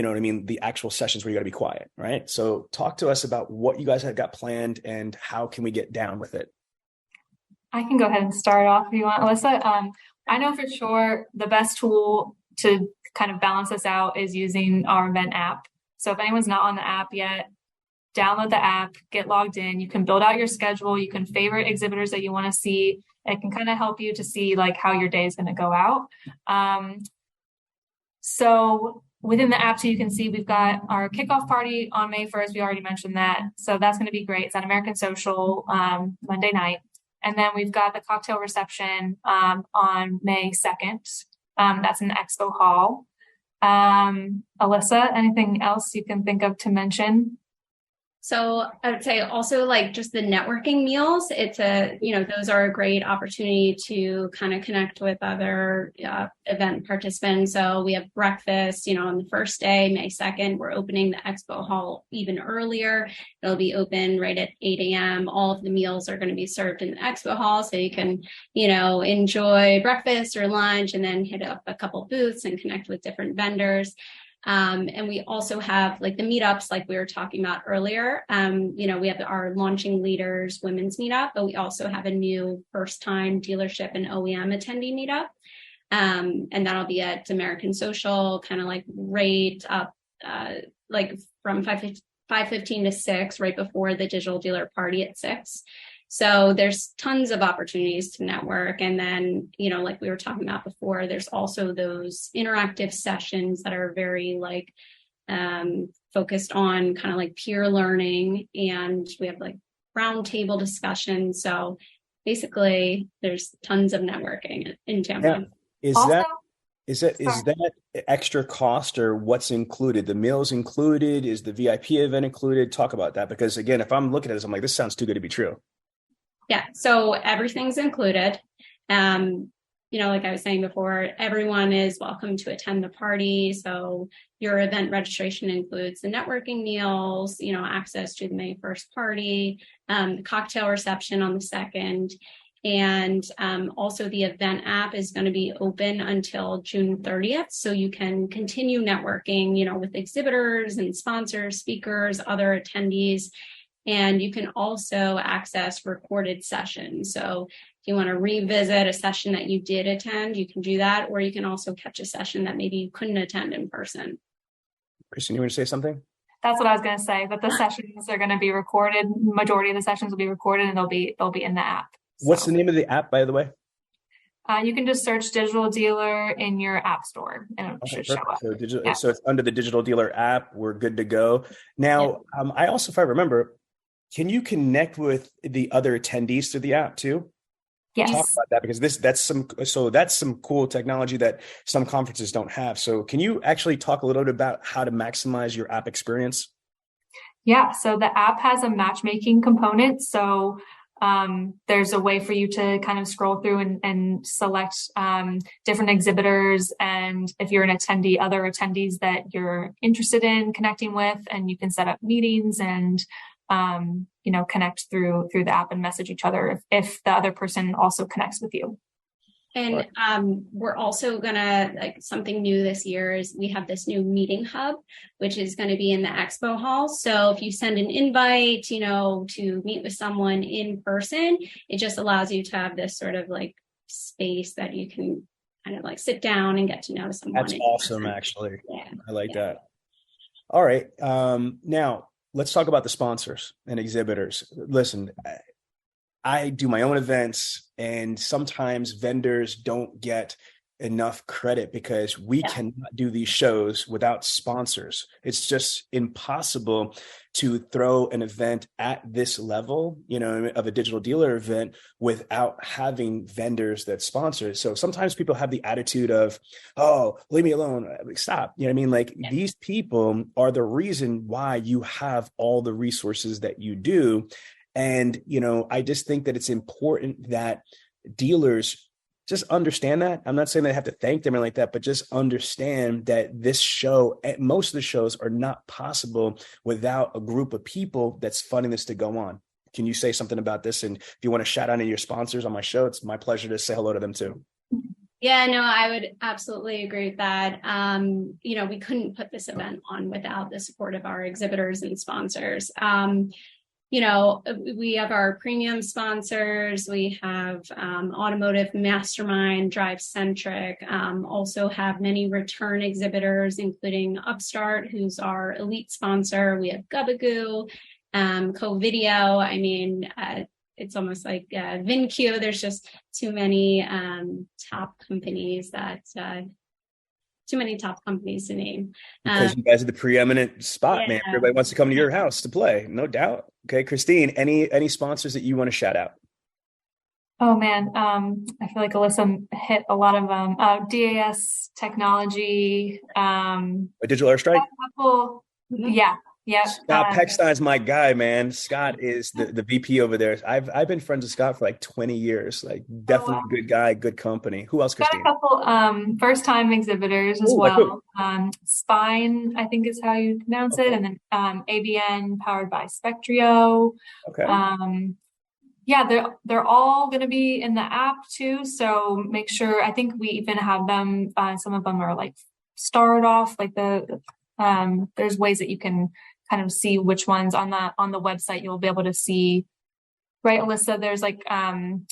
know what I mean, the actual sessions where you got to be quiet, right? So talk to us about what you guys have got planned and how can we get down with it? I can go ahead and start off if you want, Alyssa. I know for sure the best tool to kind of balance this out is using our event app. So if anyone's not on the app yet, download the app, get logged in. You can build out your schedule. You can favorite exhibitors that you want to see. It can kind of help you to see like how your day is going to go out. So within the app too, you can see we've got our kickoff party on May 1st. We already mentioned that. So that's going to be great. It's at American Social Monday night. And then we've got the cocktail reception on May 2nd. That's in the Expo Hall. Alyssa, anything else you can think of to mention? So I would say also like just the networking meals, those are a great opportunity to kind of connect with other event participants. So we have breakfast, on the first day, May 2nd, we're opening the Expo Hall even earlier. It'll be open right at 8 a.m. All of the meals are going to be served in the Expo Hall. So you can, enjoy breakfast or lunch and then hit up a couple booths and connect with different vendors. And we also have like the meetups, like we were talking about earlier. We have our Launching Leaders Women's Meetup, but we also have a new first time dealership and OEM attendee meetup. And that'll be at American Social, kind of like right up, like from 5:15 to 6, right before the digital dealer party at 6. So there's tons of opportunities to network. And then, like we were talking about before, there's also those interactive sessions that are very like focused on kind of like peer learning. And we have like roundtable discussions. So basically there's tons of networking in Tampa. Yeah. Is that extra cost, or what's included? The meals included? Is the VIP event included? Talk about that, because again, if I'm looking at this, I'm like, this sounds too good to be true. Yeah, so everything's included. Like I was saying before, everyone is welcome to attend the party. So your event registration includes the networking meals, access to the May 1st party, cocktail reception on the 2nd. And also the event app is going to be open until June 30th. So you can continue networking, with exhibitors and sponsors, speakers, other attendees. And you can also access recorded sessions. So if you want to revisit a session that you did attend, you can do that. Or you can also catch a session that maybe you couldn't attend in person. Kristen, you want to say something? That's what I was going to say, but the sessions are going to be recorded. Majority of the sessions will be recorded and they'll be in the app. So. What's the name of the app, by the way? You can just search Digital Dealer in your app store and it should show up. So it's under the Digital Dealer app. We're good to go. Now, I also, if I remember, can you connect with the other attendees through the app too? Yes. Talk about that, because that's some cool technology that some conferences don't have. So can you actually talk a little bit about how to maximize your app experience? Yeah. So the app has a matchmaking component. So there's a way for you to kind of scroll through and select different exhibitors, and if you're an attendee, other attendees that you're interested in connecting with, and you can set up meetings and connect through the app and message each other if the other person also connects with you. And we're also gonna, like, something new this year is we have this new meeting hub, which is going to be in the Expo Hall. So if you send an invite, to meet with someone in person, it just allows you to have this sort of like space that you can kind of like sit down and get to know someone. That's awesome, actually. Yeah. I like that. All right. Now let's talk about the sponsors and exhibitors. Listen, I do my own events, and sometimes vendors don't get enough credit because we cannot do these shows without sponsors. It's just impossible to throw an event at this level, of a digital dealer event without having vendors that sponsor it. So sometimes people have the attitude of, oh, leave me alone. Stop. You know what I mean? Like these people are the reason why you have all the resources that you do. And, I just think that it's important that dealers just understand that. I'm not saying they have to thank them or like that, but just understand that this show, most of the shows are not possible without a group of people that's funding this to go on. Can you say something about this? And if you want to shout out any of your sponsors on my show, it's my pleasure to say hello to them too. Yeah, no, I would absolutely agree with that. We couldn't put this event on without the support of our exhibitors and sponsors. We have our premium sponsors. We have Automotive Mastermind, Drive Centric, also have many return exhibitors, including Upstart, who's our elite sponsor. We have Gubagoo, Co-Video. I mean, it's almost like VinQ. There's just too many top companies to name. Because you guys are the preeminent spot, man. Everybody wants to come to your house to play, no doubt. Okay, Christine, any sponsors that you want to shout out? Oh man, I feel like Alyssa hit a lot of them. DAS Technology, Digital Airstrike. Yeah. Scott Peckstein's my guy, man. Scott is the VP over there. I've been friends with Scott for like 20 years. Like definitely a good guy, good company. Who else, Christine? Got a couple first time exhibitors as well. Spine, I think is how you pronounce it, and then ABN powered by Spectrio. Okay. They're all going to be in the app too. So make sure. I think we even have them. Some of them are like starred off. Like there's ways that you can kind of see which ones on the website you'll be able to see, right, Alyssa? There's like certain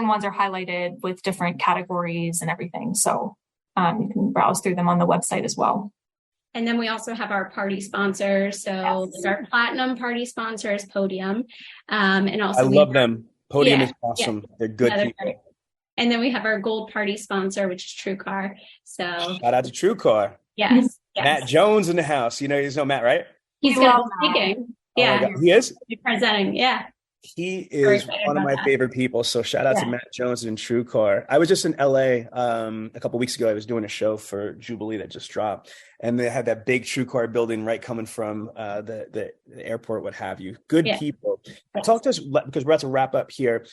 ones are highlighted with different categories and everything. So you can browse through them on the website as well. And then we also have our party sponsors. So our platinum party sponsor is Podium. And also I love them. Podium is awesome. Yeah. They're good people. Great. And then we have our gold party sponsor, which is TrueCar. So shout out to TrueCar. Yes. Matt Jones in the house. You know Matt, right? He's going to be speaking. Yeah. He is? He's presenting. Yeah. He is one of my favorite people. So shout out to Matt Jones and TrueCar. I was just in LA a couple of weeks ago. I was doing a show for Jubilee that just dropped. And they had that big TrueCar building right coming from the airport, what have you. Good people. Talk to us, because we're about to wrap up here.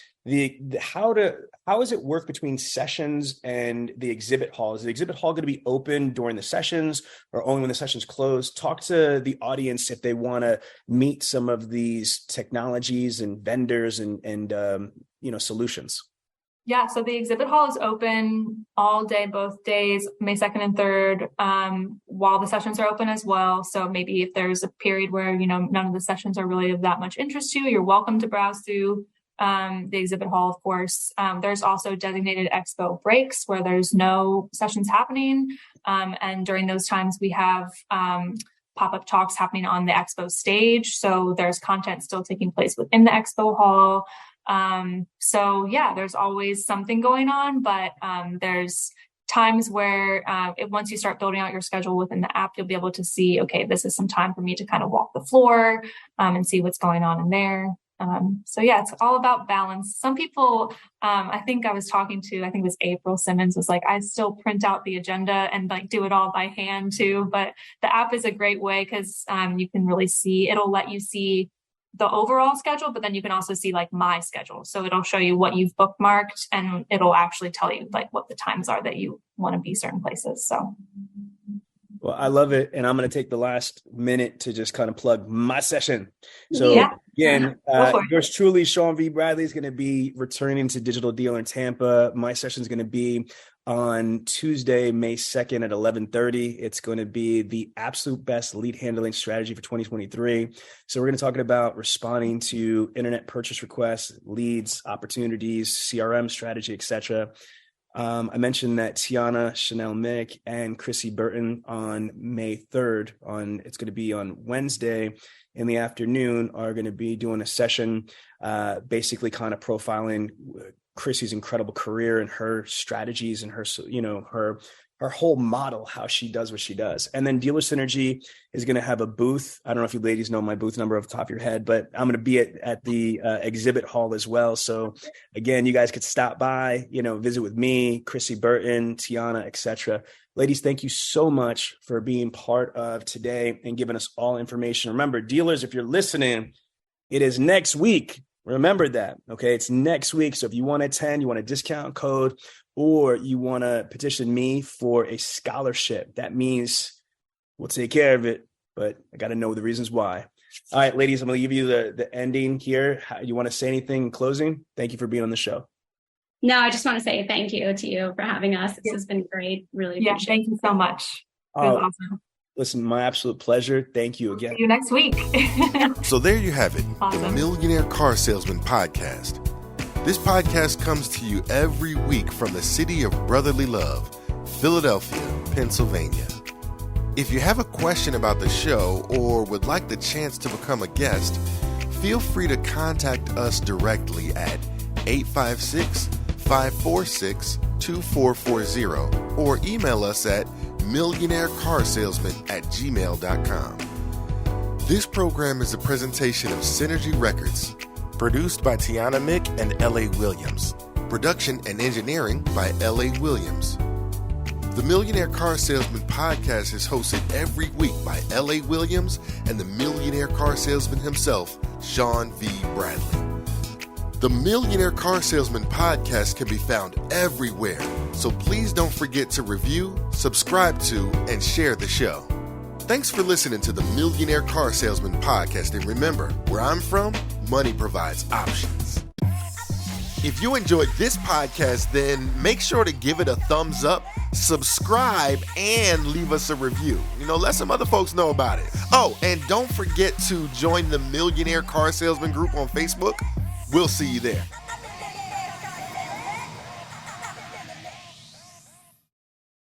How does it work between sessions and the exhibit hall? Is the exhibit hall going to be open during the sessions or only when the sessions close? Talk to the audience if they want to meet some of these technologies and vendors and solutions. Yeah, so the exhibit hall is open all day, both days, May 2nd and 3rd, while the sessions are open as well. So maybe if there's a period where, none of the sessions are really of that much interest to you, you're welcome to browse through the exhibit hall, of course. There's also designated expo breaks where there's no sessions happening. And during those times, we have pop-up talks happening on the expo stage. So there's content still taking place within the expo hall. There's always something going on, but there's times where once you start building out your schedule within the app, you'll be able to see, okay, this is some time for me to kind of walk the floor and see what's going on in there. It's all about balance. Some people, I think it was April Simmons was like, I still print out the agenda and like do it all by hand too. But the app is a great way because you can really see, it'll let you see the overall schedule, but then you can also see like my schedule. So it'll show you what you've bookmarked and it'll actually tell you like what the times are that you want to be certain places. So. Well, I love it. And I'm going to take the last minute to just kind of plug my session. So again, yours truly, Sean V. Bradley, is going to be returning to Digital Dealer in Tampa. My session is going to be on Tuesday, May 2nd at 11:30. It's going to be the absolute best lead handling strategy for 2023. So we're going to talk about responding to internet purchase requests, leads, opportunities, CRM strategy, etc. I mentioned that Tiana Chanel Mick and Chrissy Burton on May 3rd, it's going to be on Wednesday in the afternoon, are going to be doing a session, basically kind of profiling Chrissy's incredible career and her strategies and her, her whole model, how she does what she does. And then Dealer Synergy is going to have a booth. I don't know if you ladies know my booth number off the top of your head, but I'm going to be at the exhibit hall as well. So again, you guys could stop by, visit with me, Chrissy Burton, Tiana, etc. Ladies, thank you so much for being part of today and giving us all information. Remember, dealers, if you're listening, it is next week. Remember that, okay? It's next week. So if you want to attend, you want a discount code, or you want to petition me for a scholarship, that means we'll take care of it, but I got to know the reasons why. All right, ladies, I'm going to give you the ending here. You want to say anything in closing? Thank you for being on the show. No, I just want to say thank you to you for having us. This has been great. Really appreciate it. Thank you so much. It was awesome. Listen, my absolute pleasure. Thank you again. See you next week. So there you have it, Awesome. The Millionaire Car Salesman Podcast. This podcast comes to you every week from the city of brotherly love, Philadelphia, Pennsylvania. If you have a question about the show or would like the chance to become a guest, feel free to contact us directly at 856-546-2440 or email us at millionairecarsalesman@gmail.com. This program is a presentation of Synergy Records, produced by Tiana Mick and L.A. Williams. Production and engineering by L.A. Williams. The Millionaire Car Salesman Podcast is hosted every week by L.A. Williams and the Millionaire Car Salesman himself, Sean V. Bradley. The Millionaire Car Salesman Podcast can be found everywhere, so please don't forget to review, subscribe to, and share the show. Thanks for listening to the Millionaire Car Salesman Podcast, and remember, where I'm from, money provides options. If you enjoyed this podcast, then make sure to give it a thumbs up, subscribe, and leave us a review. Let some other folks know about it. Oh, and don't forget to join the Millionaire Car Salesman group on Facebook. We'll see you there.